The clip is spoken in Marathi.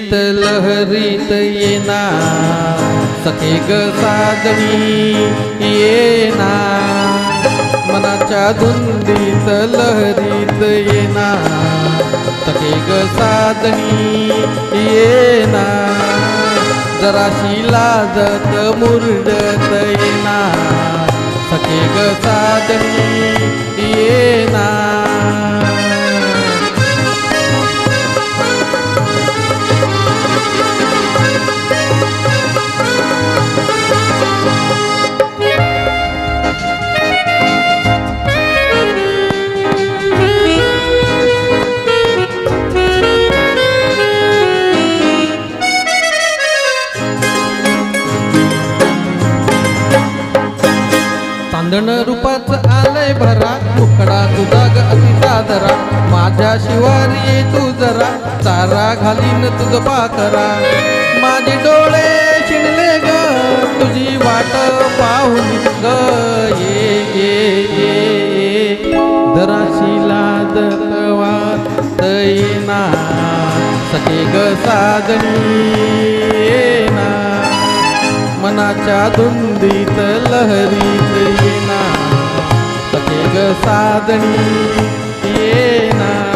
धुंदीत लहरीत येना सखे ग साजणी येना मनाच्या धुंदीत लहरीत येना सखे ग साजणी येना जराशी लाजत मुरडत येना सखे ग साजणी येना चांदण रूपाचं आलंय भरा तुकडा तुझा ग अति सादरा माझ्या शिवारी ये तू जरा चारा घालीन तुझ पाकरा माझे डोळे शिणले ग तुझी वाट पाहून ग ये ये ये जराशी लाजत वाटईना सखे ग साजणी येना मनाच्या धुंदीत लहरीत येना सखे ग साजणी येना